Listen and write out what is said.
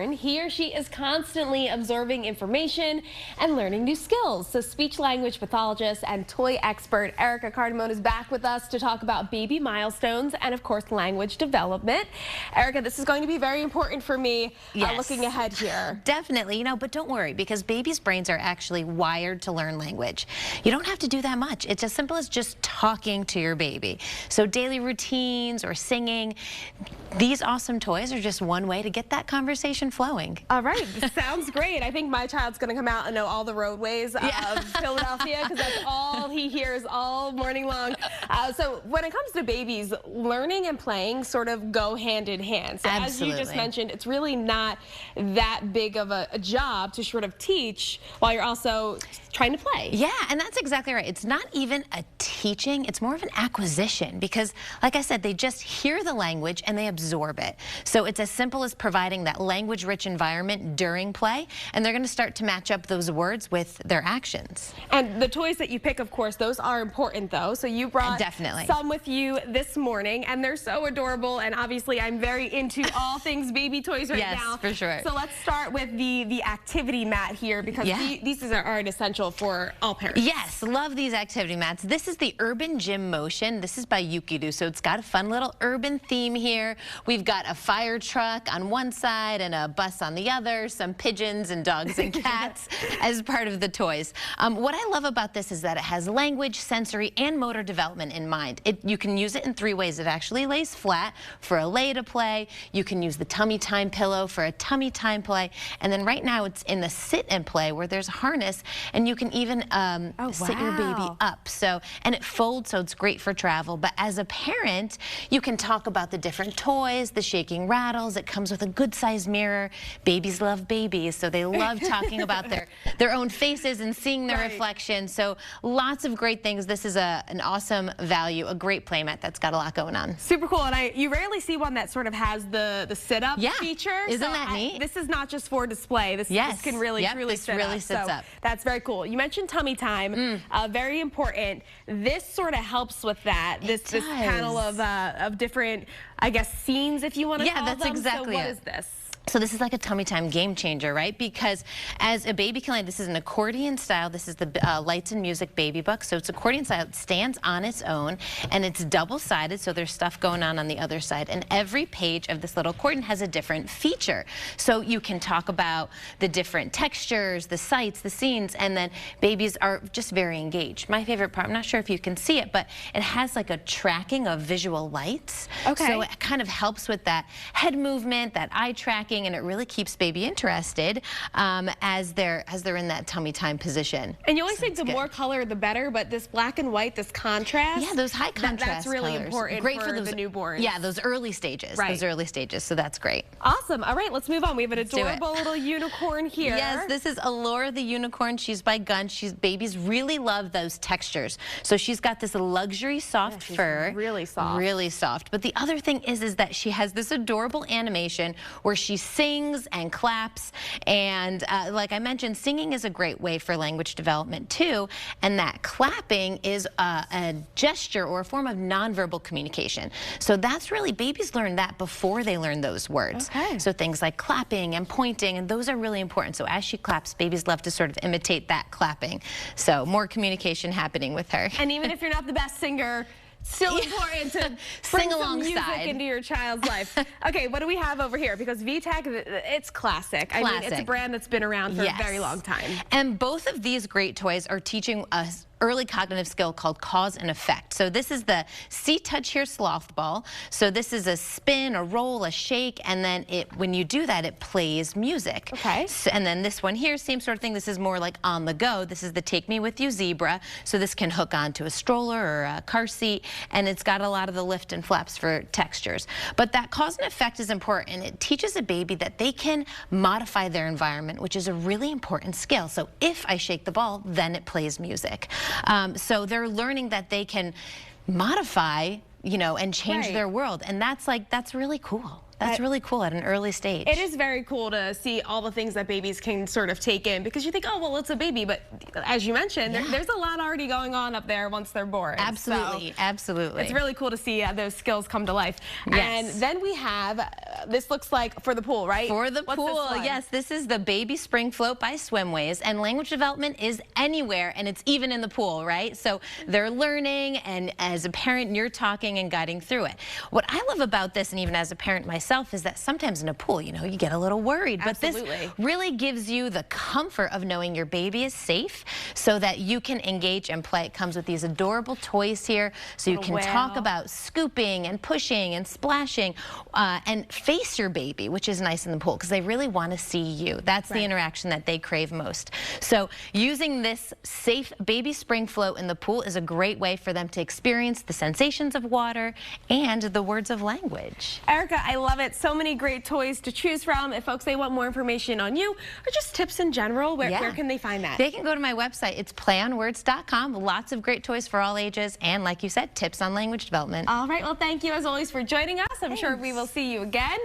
He or she is constantly absorbing information and learning new skills. So speech-language pathologist and toy expert Erika Cardamone is back with us to talk about baby milestones and, of course, language development. Erika, this is going to be very important for me looking ahead here. Definitely, but don't worry, because babies' brains are actually wired to learn language. You don't have to do that much. It's as simple as just talking to your baby. So daily routines or singing, these awesome toys are just one way to get that conversation flowing. All right, sounds great. I think my child's going to come out and know all the roadways of Philadelphia, because that's all he hears all morning long. So when it comes to babies, learning and playing sort of go hand in hand. So as you just mentioned, it's really not that big of a job to sort of teach while you're also trying to play. Yeah, and that's exactly right. It's not even a teaching, it's more of an acquisition, because like I said, they just hear the language and they absorb it. So it's as simple as providing that language-rich environment during play, and they're going to start to match up those words with their actions. And the toys that you pick, of course, those are important though. So you brought some with you this morning, and they're so adorable, and obviously I'm very into all things baby toys right now. Yes, for sure. So let's start with the activity mat here, because these are an essential for all parents. Yes, love these activity mats. This is the Urban Gymotion. This is by Yookidoo, so it's got a fun little urban theme here. We've got a fire truck on one side and a bus on the other, some pigeons and dogs and cats as part of the toys. What I love about this is that it has language, sensory, and motor development in mind. You can use it in 3 ways. It actually lays flat for a lay to play. You can use the tummy time pillow for a tummy time play. And then right now it's in the sit and play, where there's a harness, and you can even sit your baby up. And it folds, so it's great for travel. But as a parent, you can talk about the different toys, the shaking rattles. It comes with a good-sized mirror. Babies love babies, so they love talking about their own faces and seeing their reflection. So lots of great things. This is an awesome value, a great playmat that's got a lot going on. Super cool, and you rarely see one that sort of has the sit-up feature. Isn't that neat? This is not just for display. This can really truly sit up. Sits up. That's very cool. You mentioned tummy time, very important. This sort of helps with that. This panel of different, I guess, scenes, if you want to call them. Yeah, that's exactly so what is this? So this is like a tummy time game changer, right? Because as a baby can learn, this is an accordion style. This is the Lights and Music baby book. So it's accordion style. It stands on its own, and it's double-sided, so there's stuff going on the other side. And every page of this little accordion has a different feature. So you can talk about the different textures, the sights, the scenes, and then babies are just very engaged. My favorite part, I'm not sure if you can see it, but it has like a tracking of visual lights. So it kind of helps with that head movement, that eye tracking, and it really keeps baby interested as they're in that tummy time position. And you always think the more color the better, but this black and white, this contrast, those high contrast that's really colors. important for the newborns. Yeah, those early stages. Those early stages. So that's great. Awesome. All right, let's move on. We have an adorable little unicorn here. Yes, this is Alora the unicorn. She's by Gun. Babies really love those textures. So she's got this luxury soft fur. Really soft. Really soft. But the other thing is that she has this adorable animation where she sings and claps, and like I mentioned, singing is a great way for language development too, and that clapping is a gesture or a form of nonverbal communication. So that's really, babies learn that before they learn those words. So things like clapping and pointing, and those are really important. So as she claps, babies love to sort of imitate that clapping. So more communication happening with her. And even if you're not the best singer, still important to bring some music into your child's life. Okay, what do we have over here? Because VTech, it's classic. I mean, it's a brand that's been around for a very long time. And both of these great toys are teaching us early cognitive skill called cause and effect. So this is the See, Touch, Hear Sloth ball. So this is a spin, a roll, a shake, and then when you do that, it plays music. And then this one here, same sort of thing. This is more like on the go. This is the Take Me With You zebra. So this can hook onto a stroller or a car seat, and it's got a lot of the lift and flaps for textures. But that cause and effect is important. It teaches a baby that they can modify their environment, which is a really important skill. So if I shake the ball, then it plays music. So they're learning that they can modify, and change their world. And that's really cool. That's really cool at an early stage. It is very cool to see all the things that babies can sort of take in, because you think, oh, well, it's a baby, but as you mentioned, there's a lot already going on up there once they're born. Absolutely, so absolutely. It's really cool to see those skills come to life. Yes. And then we have, this looks like for the pool, right? For the pool, yes. This is the Baby Spring Float by SwimWays, and language development is anywhere, and it's even in the pool, right? So they're learning, and as a parent, you're talking and guiding through it. What I love about this, and even as a parent myself, is that sometimes in a pool, you know, you get a little worried, but this really gives you the comfort of knowing your baby is safe so that you can engage and play. It comes with these adorable toys here, so you can talk about scooping and pushing and splashing and face your baby, which is nice in the pool because they really want to see you. That's the interaction that they crave most. So using this safe baby spring float in the pool is a great way for them to experience the sensations of water and the words of language. Erika, I love it. So many great toys to choose from. If folks, they want more information on you or just tips in general, where can they find that? They can go to my website. It's playonwords.com. Lots of great toys for all ages and, like you said, tips on language development. All right. Well, thank you as always for joining us. I'm sure we will see you again.